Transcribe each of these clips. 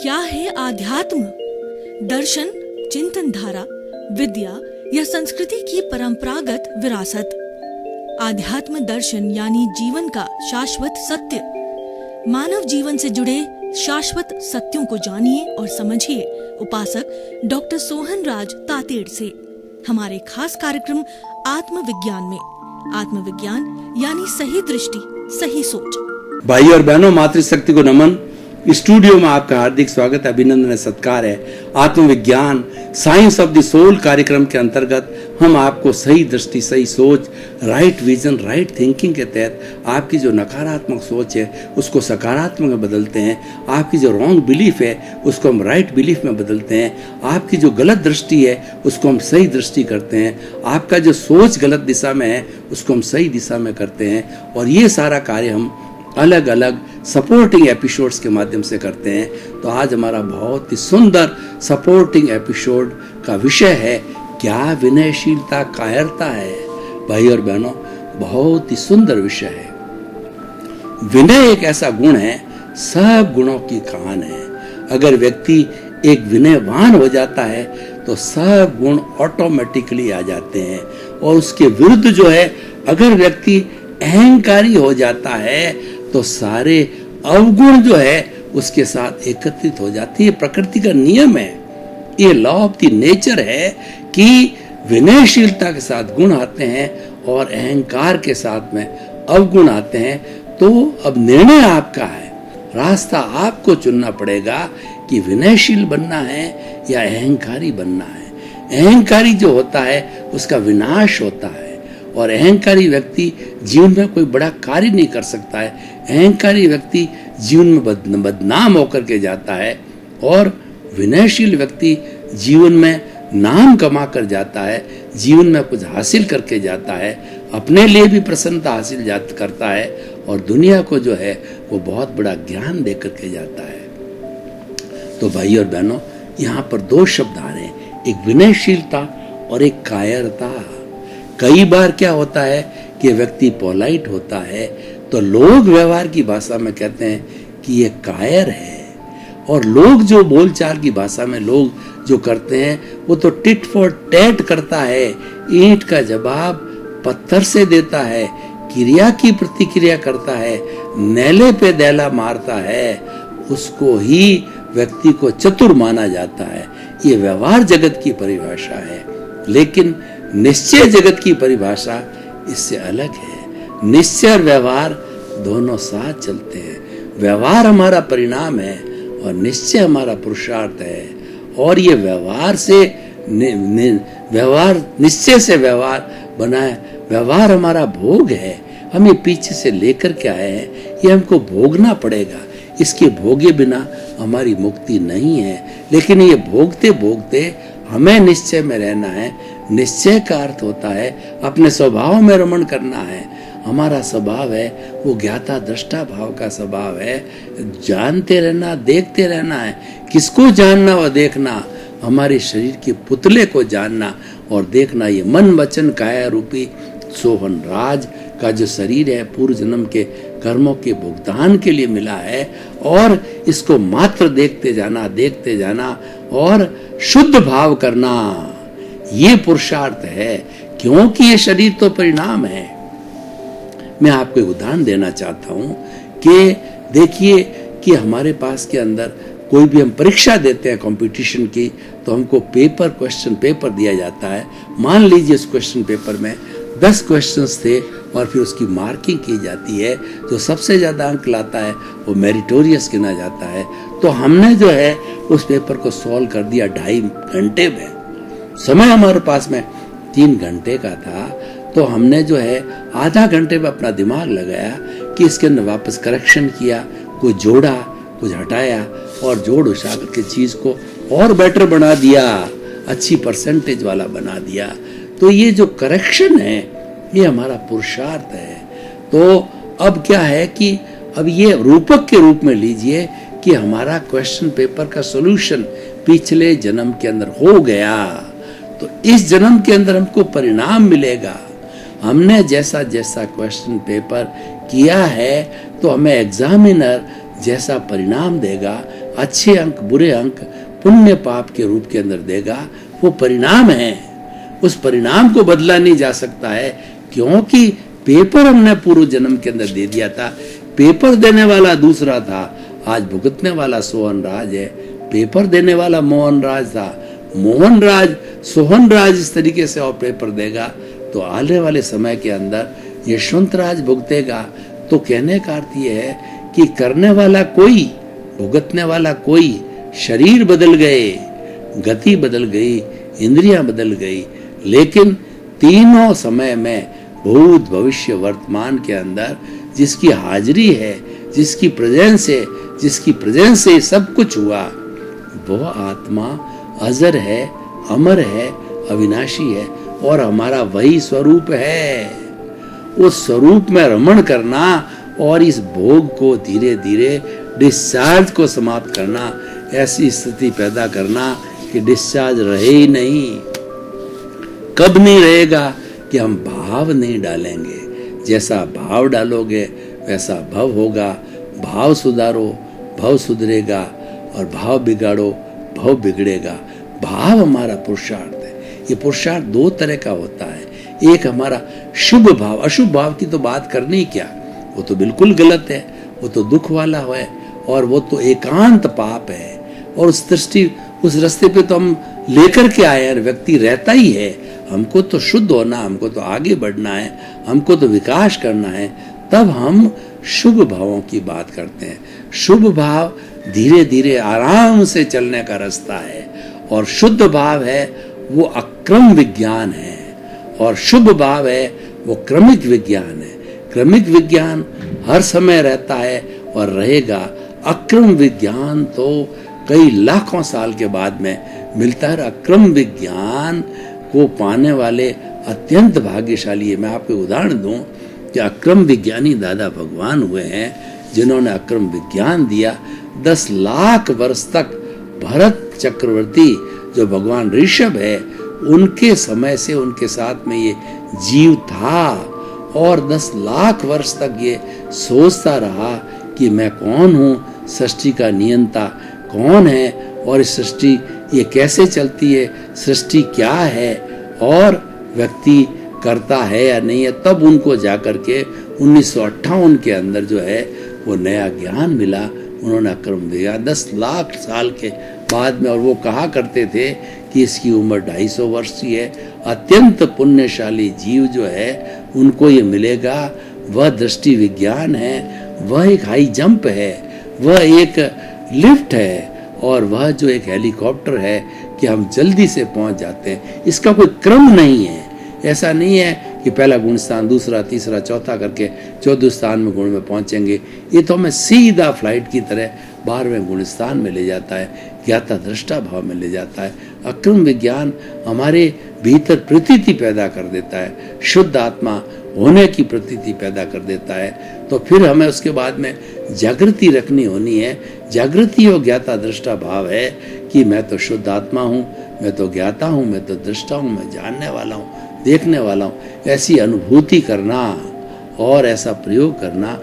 क्या है आध्यात्म? दर्शन, चिंतन धारा, विद्या या संस्कृति की परंपरागत विरासत। आध्यात्म दर्शन यानी जीवन का शाश्वत सत्य। मानव जीवन से जुड़े शाश्वत सत्यों को जानिए और समझिए उपासक डॉक्टर सोहन राज तातेड़ से हमारे खास कार्यक्रम आत्मविज्ञान में। आत्मविज्ञान यानी सही दृष्टि, सही सोच। भाई और बहनों, मातृशक्ति को नमन। स्टूडियो में आपका हार्दिक स्वागत, अभिनंदन, सत्कार है। आत्मविज्ञान साइंस ऑफ द सोल कार्यक्रम के अंतर्गत हम आपको सही दृष्टि, सही सोच, राइट विजन, राइट थिंकिंग के तहत आपकी जो नकारात्मक सोच है उसको सकारात्मक में बदलते हैं। आपकी जो रॉन्ग बिलीफ है उसको हम राइट बिलीफ में बदलते हैं। आपकी जो गलत दृष्टि है उसको हम सही दृष्टि करते हैं। आपका जो सोच गलत दिशा में है उसको हम सही दिशा में करते हैं। और ये सारा कार्य हम अलग अलग सपोर्टिंग एपिसोड्स के माध्यम से करते हैं। तो आज हमारा बहुत ही सुंदर सपोर्टिंग एपिसोड का विषय है, क्या विनयशीलता कायरता है? भाई और बहनों, बहुत ही सुंदर विषय है। विनय एक ऐसा गुण है, सब गुणों की खान है। अगर व्यक्ति एक विनयवान हो जाता है तो सब गुण ऑटोमेटिकली आ जाते हैं। और उसके विरुद्ध जो है, अगर व्यक्ति अहंकारी हो जाता है तो सारे अवगुण जो है उसके साथ एकत्रित हो जाती है। प्रकृति का नियम है, ये लॉ ऑफ द नेचर है कि विनयशीलता के साथ गुण आते हैं और अहंकार के साथ में अवगुण आते हैं। तो अब निर्णय आपका है, रास्ता आपको चुनना पड़ेगा कि विनयशील बनना है या अहंकारी बनना है। अहंकारी जो होता है उसका विनाश होता है और अहंकारी व्यक्ति जीवन में कोई बड़ा कार्य नहीं कर सकता है। अहंकारी व्यक्ति जीवन में बदनाम होकर के जाता है और विनयशील व्यक्ति जीवन में नाम कमा कर जाता है, जीवन में कुछ हासिल करके जाता है, अपने लिए भी प्रसन्नता हासिल करता है और दुनिया को जो है वो बहुत बड़ा ज्ञान दे करके जाता है। तो भाई और बहनों, यहाँ पर दो शब्द आ रहे हैं, एक विनयशीलता और एक कायरता। कई बार क्या होता है कि व्यक्ति पोलाइट होता है तो लोग व्यवहार की भाषा में कहते हैं कि ये कायर है, और लोग जो बोलचाल की भाषा में लोग जो करते हैं वो तो टिट फॉर टैट करता है, ईंट का जवाब पत्थर से देता है, क्रिया की प्रतिक्रिया करता है, नेले पे दैला मारता है, उसको ही व्यक्ति को चतुर माना जाता है। ये व्यवहार जगत की परिभाषा है, लेकिन निश्चय जगत की परिभाषा इससे अलग है। निश्चय और व्यवहार दोनों साथ चलते हैं। व्यवहार हमारा परिणाम है और निश्चय हमारा पुरुषार्थ है। और ये व्यवहार से व्यवहार, निश्चय से व्यवहार बना है। व्यवहार हमारा भोग है, हम ये पीछे से लेकर के आए हैं, ये हमको भोगना पड़ेगा। इसके भोगे बिना हमारी मुक्ति नहीं है। लेकिन ये भोगते भोगते हमें निश्चय में रहना है। निश्चय का अर्थ होता है अपने स्वभाव में रमण करना है। हमारा स्वभाव है वो ज्ञाता दृष्टा भाव का स्वभाव है। जानते रहना, देखते रहना है। किसको जानना व देखना? हमारे शरीर के पुतले को जानना और देखना। ये मन वचन काया रूपी सोहन राज का जो शरीर है पूर्व जन्म के कर्मों के भुगतान के लिए मिला है, और इसको मात्र देखते जाना और शुद्ध भाव करना, ये पुरुषार्थ है। क्योंकि ये शरीर तो परिणाम है। मैं आपको एक उदाहरण देना चाहता हूं कि देखिए कि हमारे पास के अंदर कोई भी हम परीक्षा देते हैं कंपटीशन की, तो हमको क्वेश्चन पेपर दिया जाता है। मान लीजिए उस क्वेश्चन पेपर में 10 क्वेश्चंस थे और फिर उसकी मार्किंग की जाती है। जो सबसे ज्यादा अंक लाता है वो मेरिटोरियस गिना जाता है। तो हमने जो है उस पेपर को सॉल्व कर दिया 2.5 घंटे में। समय हमारे पास में 3 घंटे का था, तो हमने जो है आधा घंटे में अपना दिमाग लगाया कि इसके अंदर वापस करेक्शन किया, कुछ जोड़ा, कुछ हटाया और जोड़ उछाल के चीज को और बेटर बना दिया, अच्छी परसेंटेज वाला बना दिया। तो ये जो करेक्शन है ये हमारा पुरुषार्थ है। तो अब क्या है कि अब ये रूपक के रूप में लीजिए कि हमारा क्वेश्चन पेपर का सॉल्यूशन पिछले जन्म के अंदर हो गया, तो इस जन्म के अंदर हमको परिणाम मिलेगा। हमने जैसा जैसा क्वेश्चन पेपर किया है तो हमें एग्जामिनर जैसा परिणाम देगा अच्छे अंक बुरे अंक पुण्य पाप के रूप के अंदर देगा, वो परिणाम है। उस परिणाम को बदला नहीं जा सकता है, क्योंकि पेपर हमने पूर्व जन्म के अंदर दे दिया था। पेपर देने वाला दूसरा था, आज भुगतने वाला सोहन राज है। पेपर देने वाला मोहन राज था, मोहन राज सोहन राज इस तरीके से और पेपर देगा तो आने वाले समय के अंदर यशवंत राज भुगतेगा। तो कहने का अर्थ यह है कि करने वाला कोई, भुगतने वाला कोई, शरीर बदल गए, गति बदल गई, इंद्रियां बदल गई, लेकिन तीनों समय में भूत भविष्य वर्तमान के अंदर जिसकी हाजिरी है, जिसकी प्रेजेंस से सब कुछ हुआ, वो आत्मा अजर है, अमर है, अविनाशी है और हमारा वही स्वरूप है। उस स्वरूप में रमण करना और इस भोग को धीरे धीरे डिस्चार्ज को समाप्त करना, ऐसी स्थिति पैदा करना कि डिस्चार्ज रहे ही नहीं। कब नहीं रहेगा कि हम भाव नहीं डालेंगे। जैसा भाव डालोगे वैसा भव होगा। भाव सुधारो, भव सुधरेगा, और भाव बिगाड़ो, भव बिगड़ेगा। भाव हमारा पुरुषार्थ है। ये पुरुषार्थ दो तरह का होता है। एक हमारा शुभ भाव, अशुभ भाव की तो बात करनी क्या, वो तो बिल्कुल गलत है, वो तो दुख वाला है और वो तो एकांत पाप है। और उस रास्ते पे तो हम लेकर के आए हैं, व्यक्ति रहता ही है। हमको तो शुद्ध होना, हमको तो आगे बढ़ना है, हमको तो विकास करना है, तब हम शुभ भावों की बात करते हैं। शुभ भाव धीरे धीरे आराम से चलने का रास्ता है, और शुद्ध भाव है वो अक्रम विज्ञान है, और शुभ भाव है वो क्रमिक विज्ञान है। क्रमिक विज्ञान हर समय रहता है और रहेगा। अक्रम विज्ञान तो कई लाखों साल के बाद में मिलता है। अक्रम विज्ञान को पाने वाले अत्यंत भाग्यशाली है। मैं आपको उदाहरण दूं कि अक्रम विज्ञानी दादा भगवान हुए हैं, जिन्होंने अक्रम विज्ञान दिया। 10 लाख वर्ष तक भरत चक्रवर्ती जो भगवान ऋषभ है, उनके समय से उनके साथ में ये जीव था, और 10 लाख वर्ष तक ये सोचता रहा कि मैं कौन हूँ, सृष्टि का नियंता कौन है, और इस सृष्टि ये कैसे चलती है, सृष्टि क्या है, और व्यक्ति करता है या नहीं है। तब उनको जाकर के 1958 के अंदर जो है वो नया ज्ञान मिला। उन्होंने अक्रम दिया 10 लाख साल के बाद में, और वो कहा करते थे कि इसकी उम्र 250 वर्ष की है। अत्यंत पुण्यशाली जीव जो है उनको ये मिलेगा। वह दृष्टि विज्ञान है, वह एक हाई जंप है, वह एक लिफ्ट है, और वह जो एक हेलीकॉप्टर है कि हम जल्दी से पहुंच जाते हैं। इसका कोई क्रम नहीं है। ऐसा नहीं है कि पहला गुण स्थान, दूसरा, तीसरा, चौथा करके 14 स्थान में गुण में पहुंचेंगे। ये तो हमें सीधा फ्लाइट की तरह 12वें गुण स्थान में ले जाता है, ज्ञाता दृष्टा भाव में ले जाता है। अक्रम विज्ञान हमारे भीतर प्रतीति पैदा कर देता है, शुद्ध आत्मा होने की प्रतीति पैदा कर देता है। तो फिर हमें उसके बाद में जागृति रखनी होनी है। जागृति और ज्ञाता दृष्टा भाव है कि मैं तो शुद्ध आत्मा हूँ, मैं तो ज्ञाता हूँ, मैं तो दृष्टा हूँ, मैं जानने वाला हूँ, देखने वाला हूँ। ऐसी अनुभूति करना और ऐसा प्रयोग करना।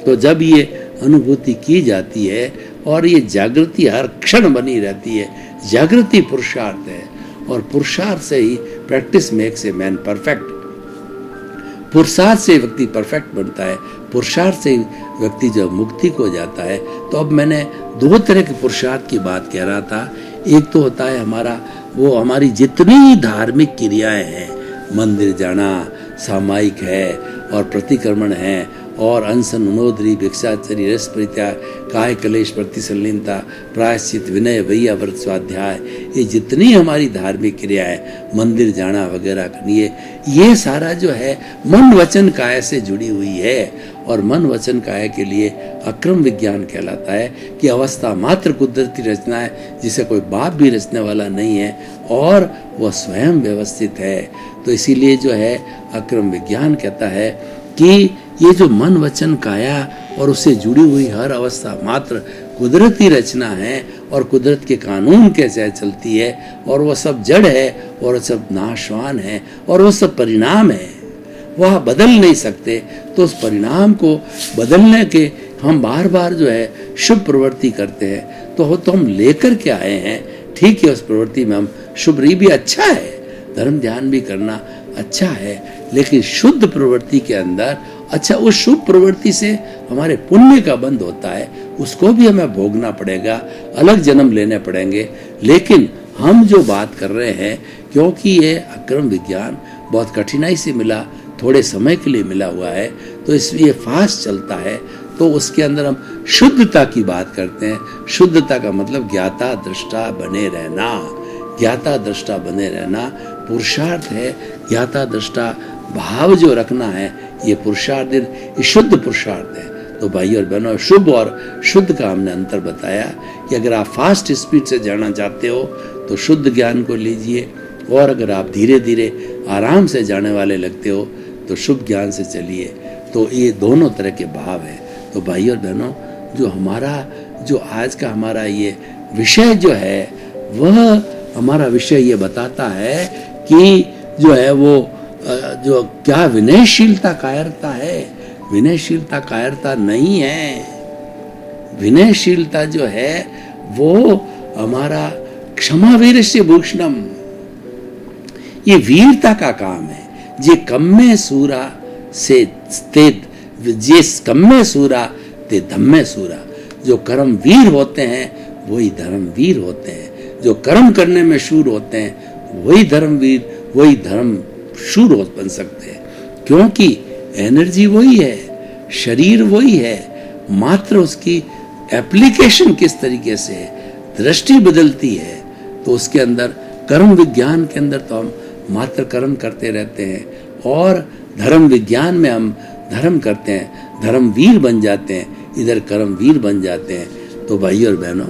तो जब ये अनुभूति की जाती है और ये जागृति हर क्षण बनी रहती है, जागृति पुरुषार्थ है, और पुरुषार्थ से ही practice makes a man perfect. पुरुषार्थ से व्यक्ति परफेक्ट बनता है, पुरुषार्थ से व्यक्ति जब मुक्ति को जाता है। तो अब मैंने 2 तरह के पुरुषार्थ की बात कह रहा था। एक तो होता है हमारा, वो हमारी जितनी धार्मिक क्रियाएं हैं, मंदिर जाना सामायिक है और प्रतिक्रमण है, और अनशन, उनोदरी, भिक्षाचर्य, रस परित्याग, काय कलेश, प्रतिसंलीनता, प्रायश्चित, विनय, वैया, व्रत, स्वाध्याय, ये जितनी हमारी धार्मिक क्रियाएं, मंदिर जाना वगैरह करनी है, ये सारा जो है मन वचन काया से जुड़ी हुई है। और मन वचन काया के लिए अक्रम विज्ञान कहलाता है कि अवस्था मात्र कुदरती रचना है, जिसे कोई बाप भी रचने वाला नहीं है, और वह स्वयं व्यवस्थित है। तो इसीलिए जो है अक्रम विज्ञान कहता है कि ये जो मन वचन काया और उससे जुड़ी हुई हर अवस्था मात्र कुदरती रचना है, और कुदरत के कानून कैसे चलती है, और वह सब जड़ है और सब नाशवान है, और वह सब परिणाम है, वह बदल नहीं सकते। तो उस परिणाम को बदलने के हम बार बार जो है शुभ प्रवृत्ति करते हैं तो हम लेकर के आए हैं। ठीक है, उस प्रवृत्ति में हम शुभ भी अच्छा है, धर्म ध्यान भी करना अच्छा है, लेकिन शुद्ध प्रवृत्ति के अंदर अच्छा उस शुभ प्रवृत्ति से हमारे पुण्य का बंध होता है, उसको भी हमें भोगना पड़ेगा, अलग जन्म लेने पड़ेंगे। लेकिन हम जो बात कर रहे हैं, क्योंकि ये अक्रम विज्ञान बहुत कठिनाई से मिला, थोड़े समय के लिए मिला हुआ है, तो इसलिए फास्ट चलता है, तो उसके अंदर हम शुद्धता की बात करते हैं। शुद्धता का मतलब ज्ञाता दृष्टा बने रहना, ज्ञाता दृष्टा बने रहना पुरुषार्थ है। ज्ञाता दृष्टा भाव जो रखना है, ये पुरुषार्थ, ये शुद्ध पुरुषार्थ है। तो भाई और बहनों, शुभ और शुद्ध का हमने अंतर बताया कि अगर आप फास्ट स्पीड से जाना चाहते हो तो शुद्ध ज्ञान को लीजिए, और अगर आप धीरे धीरे आराम से जाने वाले लगते हो तो शुभ ज्ञान से चलिए। तो ये दोनों तरह के भाव है। तो भाई और बहनों, जो आज का हमारा ये विषय जो है, वह हमारा विषय ये बताता है कि जो है वो जो क्या विनयशीलता कायरता है। विनयशीलता कायरता नहीं है। विनयशीलता जो है वो हमारा क्षमा वीरस्य भूषणम, ये वीरता का काम है। जे कम्मे सूरा से स्थित, जे कम्मे सूरा ते धम्मे सूरा। जो कर्म वीर होते हैं वही धर्मवीर होते हैं। जो कर्म करने में शूर होते हैं वही धर्मवीर, वही धर्म शूर बन सकते हैं, क्योंकि एनर्जी वही है, शरीर वही है, मात्र उसकी एप्लीकेशन किस तरीके से, दृष्टि बदलती है। तो उसके अंदर कर्म विज्ञान के अंदर तो हम मात्र कर्म करते रहते हैं, और धर्म विज्ञान में हम धर्म करते हैं, धर्मवीर बन जाते हैं, इधर कर्मवीर बन जाते हैं। तो भाई और बहनों,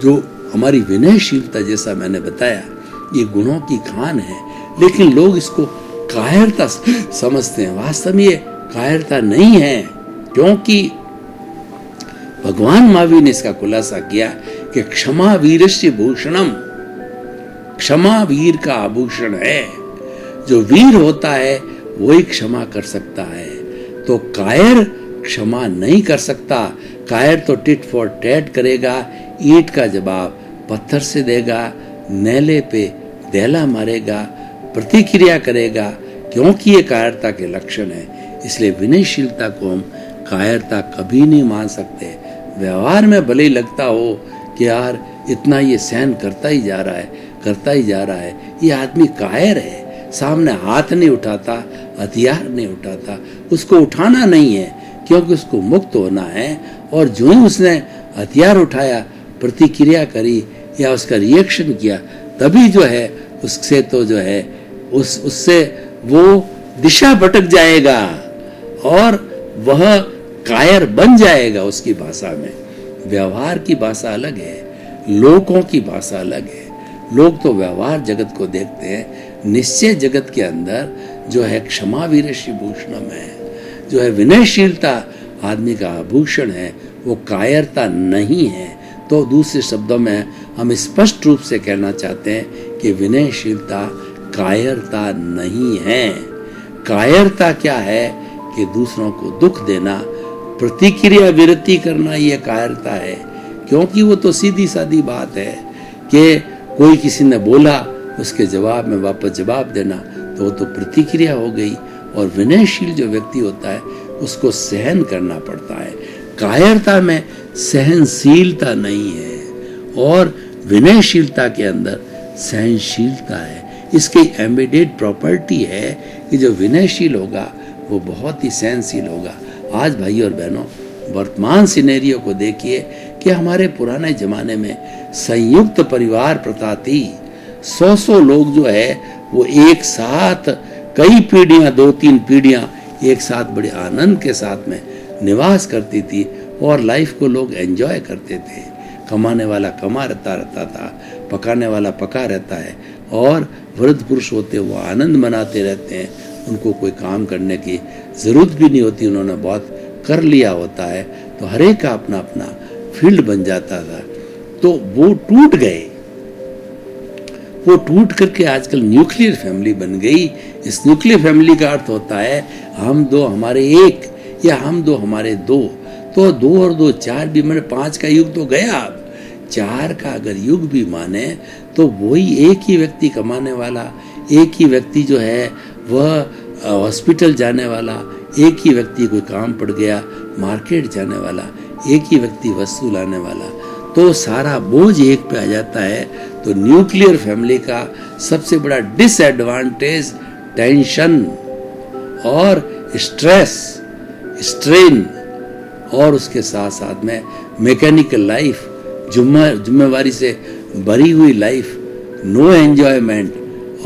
जो हमारी विनयशीलता, जैसा मैंने बताया, ये गुणों की खान है, लेकिन लोग इसको कायरता समझते हैं। वास्तव में ये कायरता नहीं है, क्योंकि भगवान महावीर ने इसका खुलासा किया कि क्षमा वीरस्य भूषणम, क्षमा वीर का आभूषण है। जो वीर होता है वही क्षमा कर सकता है। तो कायर क्षमा नहीं कर सकता। कायर तो टिट फॉर टैट करेगा, ईंट का जवाब पत्थर से देगा, नेले पे देला मारेगा, प्रतिक्रिया करेगा, क्योंकि ये कायरता के लक्षण है। इसलिए विनयशीलता को हम कायरता कभी नहीं मान सकते। व्यवहार में भले ही लगता हो कि यार इतना ये सहन करता ही जा रहा है, करता ही जा रहा है, ये आदमी कायर है, सामने हाथ नहीं उठाता, हथियार नहीं उठाता, उसको उठाना नहीं है, क्योंकि उसको मुक्त होना है। और जो ही उसने हथियार उठाया, प्रतिक्रिया करी या उसका रिएक्शन किया, तभी जो है उससे तो जो है उससे वो दिशा भटक जाएगा और वह कायर बन जाएगा। उसकी भाषा में, व्यवहार की भाषा अलग है, लोगों की भाषा अलग है। लोग तो व्यवहार जगत को देखते हैं, निश्चय जगत के अंदर जो है क्षमा वीरस्य भूषणम है, जो है विनयशीलता आदमी का आभूषण है, वो कायरता नहीं है। तो दूसरे शब्दों में हम स्पष्ट रूप से कहना चाहते हैं कि विनयशीलता कायरता नहीं है। कायरता क्या है कि दूसरों को दुख देना, प्रतिक्रिया विरति करना, ये कायरता है। क्योंकि वो तो सीधी सादी बात है कि कोई किसी ने बोला, उसके जवाब में वापस जवाब देना, तो वो तो प्रतिक्रिया हो गई। और विनयशील जो व्यक्ति होता है उसको सहन करना पड़ता है। कायरता में सहनशीलता नहीं है, और विनयशीलता के अंदर सहनशीलता है। इसकी एम्बेडेड प्रॉपर्टी है कि जो विनयशील होगा वो बहुत ही सहनशील होगा। आज भाई और बहनों, वर्तमान सिनेरियो को देखिए कि हमारे पुराने जमाने में संयुक्त परिवार प्रथा थी। 100 लोग जो है वो एक साथ, कई पीढ़ियां, 2-3 पीढ़ियां एक साथ बड़े आनंद के साथ में निवास करती थी, और लाइफ को लोग एंजॉय करते थे। कमाने वाला कमा रहता था, पकाने वाला पका रहता है, और वृद्ध पुरुष होते वो आनंद मनाते रहते हैं। उनको कोई काम करने की ज़रूरत भी नहीं होती, उन्होंने बहुत कर लिया होता है। तो हर एक का अपना अपना फील्ड बन जाता था। तो वो टूट गए, वो टूट करके आजकल न्यूक्लियर फैमिली बन गई। इस न्यूक्लियर फैमिली का अर्थ होता है हम दो हमारे एक, या हम दो हमारे दो। तो 2 और 2 4 भी, मैंने 5 का युग तो गया, अब 4 का अगर युग भी माने तो वही एक ही व्यक्ति कमाने वाला, एक ही व्यक्ति जो है वह हॉस्पिटल जाने वाला, एक ही व्यक्ति कोई काम पड़ गया मार्केट जाने वाला, एक ही व्यक्ति वस्तु लाने वाला, तो सारा बोझ एक पे आ जाता है। तो न्यूक्लियर फैमिली का सबसे बड़ा डिसएडवांटेज टेंशन और स्ट्रेस, स्ट्रेन, और उसके साथ साथ में मैकेनिकल लाइफ, जिम्मेवारी से भरी हुई लाइफ, नो एंजॉयमेंट,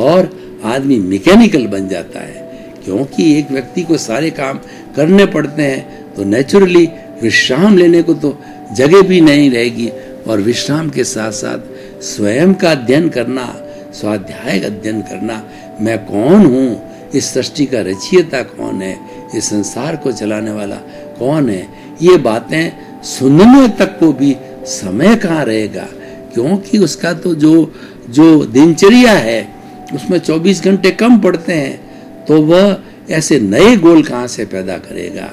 और आदमी मैकेनिकल बन जाता है। क्योंकि एक व्यक्ति को सारे काम करने पड़ते हैं तो नेचुरली विश्राम लेने को तो जगह भी नहीं रहेगी, और विश्राम के साथ साथ स्वयं का अध्ययन करना, स्वाध्याय का अध्ययन करना, मैं कौन हूँ, इस सृष्टि का रचयिता कौन है, इस संसार को चलाने वाला कौन है, ये बातें सुनने तक को भी समय कहाँ रहेगा। क्योंकि उसका तो जो दिनचर्या है उसमें 24 घंटे कम पड़ते हैं, तो वह ऐसे नए गोल कहाँ से पैदा करेगा।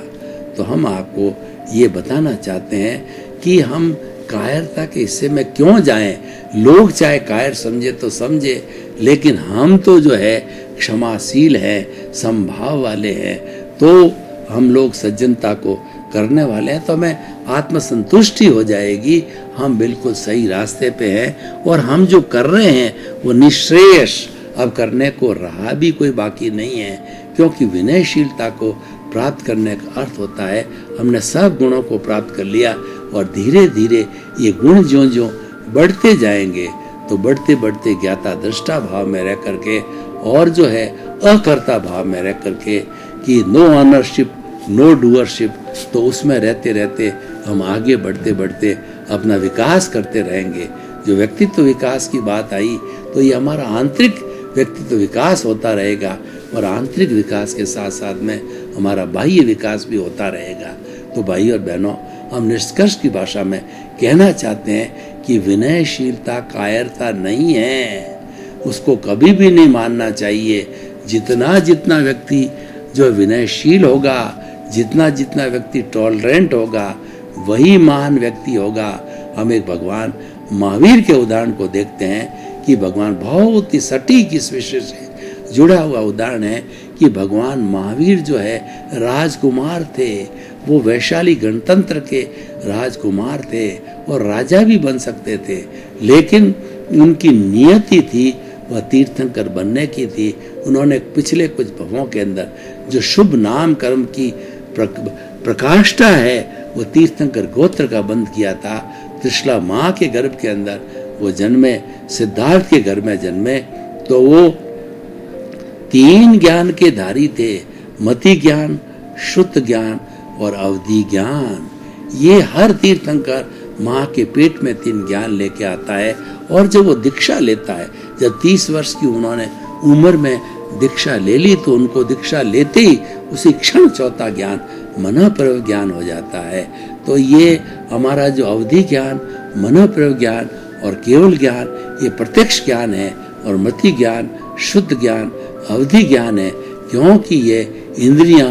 तो हम आपको ये बताना चाहते हैं कि हम कायरता के हिस्से में क्यों जाएं। लोग चाहे कायर समझे तो समझे, लेकिन हम तो जो है क्षमाशील हैं, समभाव वाले हैं, तो हम लोग सज्जनता को करने वाले हैं, तो हमें आत्मसंतुष्टि हो जाएगी, हम बिल्कुल सही रास्ते पे हैं, और हम जो कर रहे हैं वो निश्रेयस अब करने को रहा भी कोई बाकी नहीं है। क्योंकि विनयशीलता को प्राप्त करने का अर्थ होता है हमने सब गुणों को प्राप्त कर लिया, और धीरे धीरे ये गुण ज्यों ज्यों बढ़ते जाएंगे तो बढ़ते बढ़ते ज्ञाता दृष्टा भाव में रह करके, और जो है अकर्ता भाव में रह करके, कि नो ऑनरशिप नो डूअरशिप, तो उसमें रहते रहते हम आगे बढ़ते बढ़ते अपना विकास करते रहेंगे। जो व्यक्तित्व विकास की बात आई तो ये हमारा आंतरिक व्यक्तित्व विकास होता रहेगा, और आंतरिक विकास के साथ साथ में हमारा बाह्य विकास भी होता रहेगा। तो भाई और बहनों, हम निष्कर्ष की भाषा में कहना चाहते हैं कि विनयशीलता कायरता नहीं है, उसको कभी भी नहीं मानना चाहिए। जितना जितना व्यक्ति जो विनयशील होगा, जितना जितना व्यक्ति टॉलरेंट होगा, वही महान व्यक्ति होगा। हम एक भगवान महावीर के उदाहरण को देखते हैं कि भगवान बहुत ही सटीक इस विषय से जुड़ा हुआ उदाहरण है कि भगवान महावीर जो है राजकुमार थे, वो वैशाली गणतंत्र के राजकुमार थे और राजा भी बन सकते थे, लेकिन उनकी नियति थी वह तीर्थंकर बनने की थी। उन्होंने पिछले कुछ भवों के अंदर जो शुभ नाम कर्म की प्रकाष्ठा है वो तीर्थंकर गोत्र का बंद किया था। त्रिशला माँ के गर्भ के अंदर वो जन्मे, सिद्धार्थ के घर में जन्मे, तो वो 3 ज्ञान के धारी थे, मति ज्ञान, शुद्ध ज्ञान और अवधि ज्ञान। ये हर तीर्थंकर माँ के पेट में 3 ज्ञान लेके आता है, और जब वो दीक्षा लेता है, जब 30 वर्ष की उन्होंने उम्र में दीक्षा ले ली, तो उनको दीक्षा लेते ही उसी क्षण 4था ज्ञान मनःप्रव ज्ञान हो जाता है। तो ये हमारा जो अवधि ज्ञान, मनःप्रव ज्ञान और केवल ज्ञान, ये प्रत्यक्ष ज्ञान है, और मति ज्ञान, शुद्ध ज्ञान, अवधि ज्ञान है, क्योंकि ये इंद्रियां,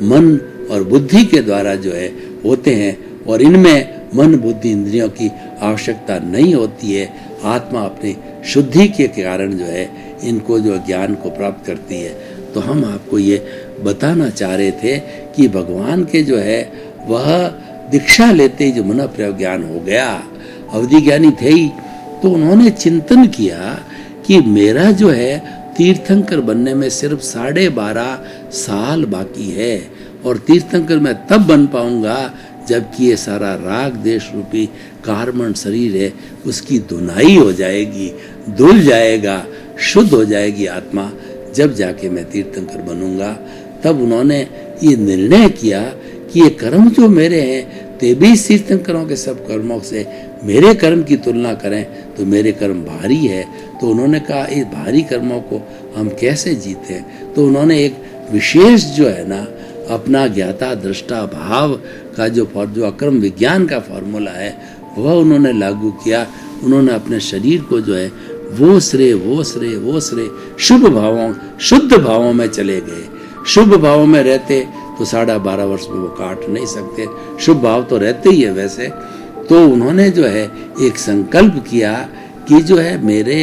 मन और बुद्धि के द्वारा जो है होते हैं, और इनमें मन, बुद्धि, इंद्रियों की आवश्यकता नहीं होती है। आत्मा अपनी शुद्धि के कारण जो है इनको जो ज्ञान को प्राप्त करती है। तो हम आपको ये बताना चाह रहे थे कि भगवान के जो है वह दीक्षा लेते ही जो मनःप्रव ज्ञान हो गया, अवधि ज्ञानी थे ही, तो उन्होंने चिंतन किया कि मेरा जो है तीर्थंकर बनने में सिर्फ 12.5 साल बाकी है, और तीर्थंकर मैं तब बन पाऊंगा जबकि ये सारा राग देश रूपी कार्बन शरीर है उसकी धुनाई हो जाएगी, धुल जाएगा, शुद्ध हो जाएगी आत्मा, जब जाके मैं तीर्थंकर बनूंगा। तब उन्होंने ये निर्णय किया कि ये कर्म जो मेरे हैं, ते भी तीर्थंकरों के सब कर्मों से मेरे कर्म की तुलना करें तो मेरे कर्म भारी है। तो उन्होंने कहा इस भारी कर्मों को हम कैसे जीते। तो उन्होंने एक विशेष जो है ना अपना ज्ञाता दृष्टा भाव का जो अक्रम विज्ञान का फॉर्मूला है वह उन्होंने लागू किया। उन्होंने अपने शरीर को जो है वो श्रेय शुभ भावों, शुद्ध भावों में चले गए। शुभ भावों में रहते तो 12.5 वर्ष में वो काट नहीं सकते। शुभ भाव तो रहते ही है वैसे। तो उन्होंने जो है एक संकल्प किया कि जो है मेरे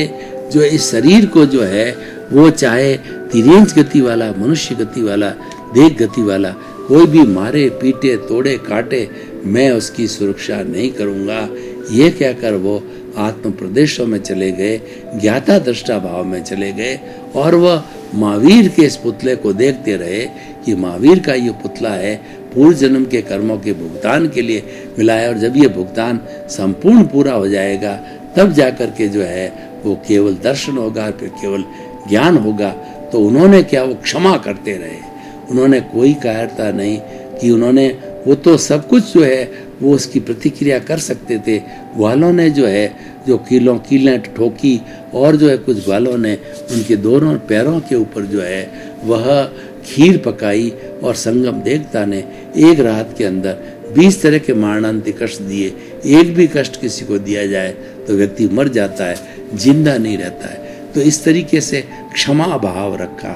जो इस शरीर को जो है वो चाहे तिरंज गति वाला, मनुष्य गति वाला, देह गति वाला कोई भी मारे पीटे तोड़े काटे, मैं उसकी सुरक्षा नहीं करूँगा। ये कहकर वो आत्म प्रदेशों में चले गए, ज्ञाता दृष्टा भाव में चले गए और वह महावीर के इस पुतले को देखते रहे कि महावीर का ये पुतला है, पूर्व जन्म के कर्मों के भुगतान के लिए मिला है और जब ये भुगतान संपूर्ण पूरा हो जाएगा तब जाकर के जो है वो केवल दर्शन होगा, फिर केवल ज्ञान होगा। तो उन्होंने क्या, वो क्षमा करते रहे, उन्होंने कोई कायरता नहीं कि उन्होंने, वो तो सब कुछ जो है वो उसकी प्रतिक्रिया कर सकते थे। ग्वालों ने जो है जो कीलें ठोकी और जो है कुछ ग्वालों ने उनके दोनों पैरों के ऊपर जो है वह खीर पकाई और संगम देवता ने एक रात के अंदर 20 तरह के मारणांतिक कष्ट दिए। एक भी कष्ट किसी को दिया जाए तो व्यक्ति मर जाता है, जिंदा नहीं रहता है। तो इस तरीके से क्षमा भाव रखा।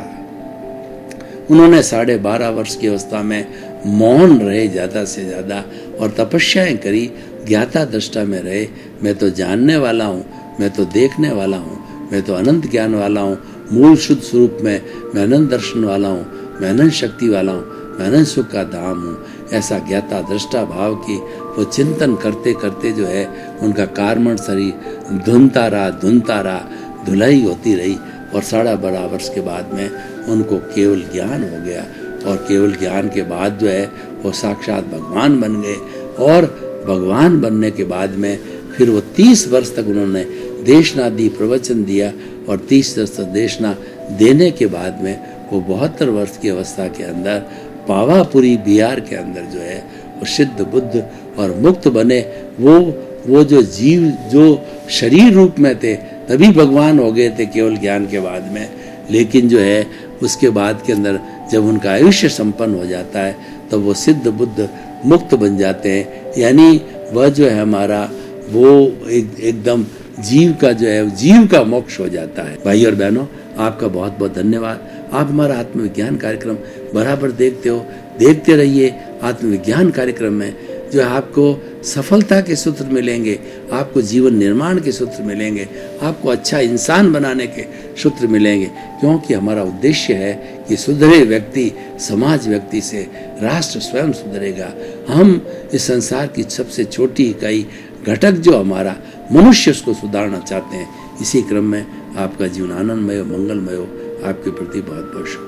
उन्होंने 12.5 वर्ष की अवस्था में मौन रहे ज़्यादा से ज़्यादा और तपस्याएं करी, ज्ञाता दृष्टा में रहे। मैं तो जानने वाला हूँ, मैं तो देखने वाला हूँ, मैं तो अनंत ज्ञान वाला हूँ, मूल शुद्ध स्वरूप में मैं अनंत दर्शन वाला हूँ, मैं अनंत शक्ति वाला हूँ, मैं अनंत सुख का धाम हूँ। ऐसा ज्ञाता दृष्टा भाव की वो चिंतन करते करते जो है उनका कार्मण शरीर धुनता रहा, धुलाई होती रही और 12.5 वर्ष के बाद में उनको केवल ज्ञान हो गया और केवल ज्ञान के बाद जो है वो साक्षात भगवान बन गए। और भगवान बनने के बाद में फिर वो 30 वर्ष तक उन्होंने देशना दी, प्रवचन दिया और 30 वर्ष तक देशना देने के बाद में वो 72 वर्ष की अवस्था के अंदर पावापुरी बिहार के अंदर जो है वो सिद्ध बुद्ध और मुक्त बने। वो जो जीव जो शरीर रूप में थे तभी भगवान हो गए थे केवल ज्ञान के बाद में। लेकिन जो है उसके बाद के अंदर जब उनका आयुष्य संपन्न हो जाता है तब तो वो सिद्ध बुद्ध मुक्त बन जाते हैं। यानी वह जो है हमारा वो एकदम जीव का जो है जीव का मोक्ष हो जाता है। भाई और बहनों, आपका बहुत बहुत धन्यवाद। आप हमारा आत्मविज्ञान कार्यक्रम बराबर देखते हो, देखते रहिए। आत्मविज्ञान कार्यक्रम में जो है आपको सफलता के सूत्र मिलेंगे, आपको जीवन निर्माण के सूत्र मिलेंगे, आपको अच्छा इंसान बनाने के सूत्र मिलेंगे। क्योंकि हमारा उद्देश्य है कि सुधरे व्यक्ति समाज व्यक्ति से राष्ट्र स्वयं सुधरेगा। हम इस संसार की सबसे छोटी इकाई घटक जो हमारा मनुष्य, उसको सुधारना चाहते हैं। इसी क्रम में आपका जीवन आनंदमय हो, मंगलमय हो। आपके प्रति बहुत बहुत शुभ।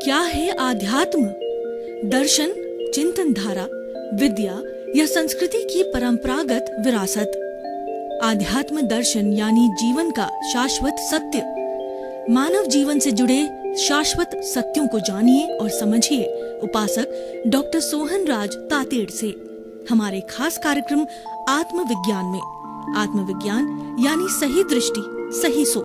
क्या है आध्यात्म? दर्शन, चिंतन धारा, विद्या या संस्कृति की परंपरागत विरासत। आध्यात्म दर्शन यानी जीवन का शाश्वत सत्य। मानव जीवन से जुड़े शाश्वत सत्यों को जानिए और समझिए उपासक डॉक्टर सोहन राज तातेड़ से हमारे खास कार्यक्रम आत्मविज्ञान में। आत्मविज्ञान यानी सही दृष्टि, सही सोच।